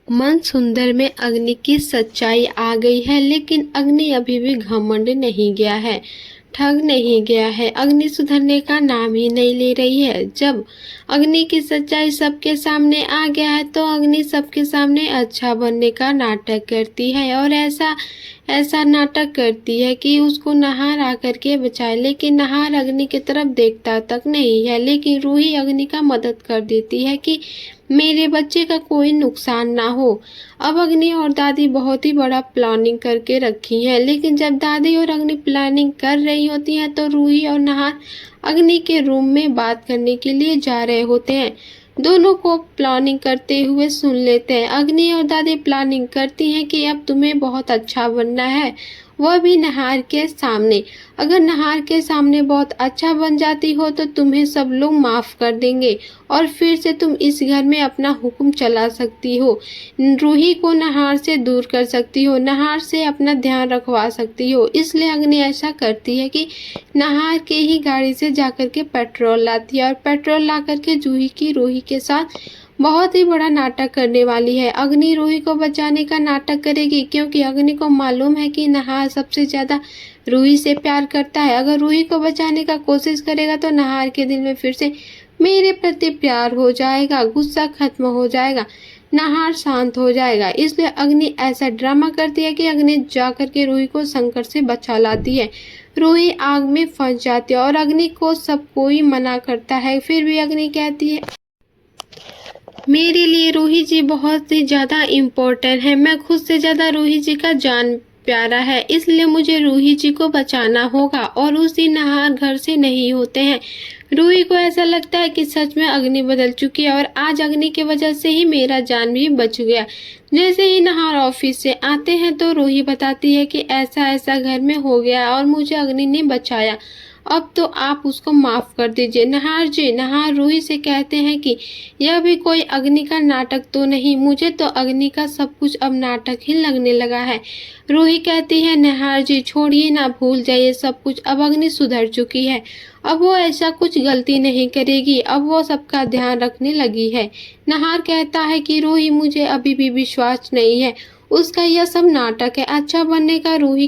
मन सुंदर में अग्नि की सच्चाई आ गई है, लेकिन अग्नि अभी भी घमंड नहीं गया है, ठग नहीं गया है। अग्नि सुधरने का नाम ही नहीं ले रही है। जब अग्नि की सच्चाई सबके सामने आ गया है तो अग्नि सबके सामने अच्छा बनने का नाटक करती है और ऐसा ऐसा नाटक करती है कि उसको नहार आकर के बचाए, लेकिन नहार अग्नि की तरफ देखता तक नहीं है। लेकिन रूही अग्नि का मदद कर देती है कि मेरे बच्चे का कोई नुकसान ना हो। अब अग्नि और दादी बहुत ही बड़ा प्लानिंग करके रखी है, लेकिन जब दादी और अग्नि प्लानिंग कर रही होती हैं तो रूही और नहार अग्नि के रूम में बात करने के लिए जा रहे होते हैं। दोनों को प्लानिंग करते हुए सुन लेते हैं। अग्नि और दादी प्लानिंग करती हैं कि अब तुम्हें बहुत अच्छा बनना है, वह भी नहार के सामने। अगर नहार के सामने बहुत अच्छा बन जाती हो तो तुम्हें सब लोग माफ कर देंगे और फिर से तुम इस घर में अपना हुक्म चला सकती हो। रूही को नहार से दूर कर सकती हो, नहार से अपना ध्यान रखवा सकती हो। इसलिए अग्नि ऐसा करती है कि नहार के ही गाड़ी से जाकर के पेट्रोल लाती है और पेट्रोल ला करके जूही की रूही के साथ बहुत ही बड़ा नाटक करने वाली है। अग्नि रूही को बचाने का नाटक करेगी, क्योंकि अग्नि को मालूम है कि नहार सबसे ज्यादा रूही से प्यार करता है। अगर रूही को बचाने का कोशिश करेगा तो नहार के दिल में फिर से मेरे प्रति प्यार हो जाएगा, गुस्सा खत्म हो जाएगा, नहार शांत हो जाएगा। इसलिए अग्नि ऐसा ड्रामा करती है कि अग्नि जाकर के रूही को संकट से बचा लाती है। रूही आग में फंस जाती है और अग्नि को सब कोई मना करता है, फिर भी अग्नि कहती है मेरे लिए रूही जी बहुत ही ज्यादा इम्पोर्टेंट है। मैं खुद से ज्यादा रूही जी का जान प्यारा है, इसलिए मुझे रूही जी को बचाना होगा। और उस दिन नहार घर से नहीं होते हैं। रूही को ऐसा लगता है कि सच में अग्नि बदल चुकी है और आज अग्नि की वजह से ही मेरा जान भी बच गया। जैसे ही नहार ऑफिस से आते हैं तो रूही बताती है कि ऐसा ऐसा घर में हो गया और मुझे अग्नि ने बचाया। अब तो आप उसको माफ कर दीजिए नहार जी। नहार रूही से कहते हैं कि यह भी कोई अग्नि का नाटक तो नहीं, मुझे तो अग्नि का सब कुछ अब नाटक ही लगने लगा है। रूही कहती है नहार जी छोड़िए ना, भूल जाइए सब कुछ, अब अग्नि सुधर चुकी है, अब वो ऐसा कुछ गलती नहीं करेगी, अब वो सबका ध्यान रखने लगी है। नहार कहता है कि रूही मुझे अभी भी विश्वास नहीं है, उसका यह सब नाटक है अच्छा बनने का। रूही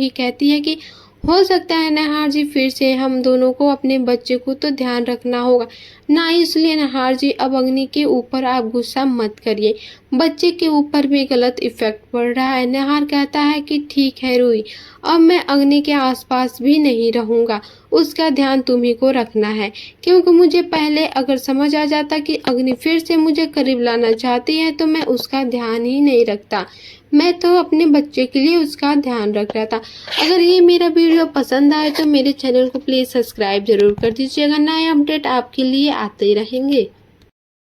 कहती है कि हो सकता है नहार जी, फिर से हम दोनों को अपने बच्चे को तो ध्यान रखना होगा ना, इसलिए नहार जी अब अग्नि के ऊपर आप गुस्सा मत करिए, बच्चे के ऊपर भी गलत इफेक्ट पड़ रहा है। नहार कहता है कि ठीक है रूही, अब मैं अग्नि के आसपास भी नहीं रहूंगा, उसका ध्यान तुम्ही को रखना है, क्योंकि मुझे पहले अगर समझ आ जाता कि अग्नि फिर से मुझे करीब लाना चाहती है तो मैं उसका ध्यान ही नहीं रखता, मैं तो अपने बच्चे के लिए उसका ध्यान रख रहा था। अगर ये मेरा वीडियो पसंद आए तो मेरे चैनल को प्लीज़ सब्सक्राइब जरूर कर दीजिएगा, नए अपडेट आपके लिए आते रहेंगे।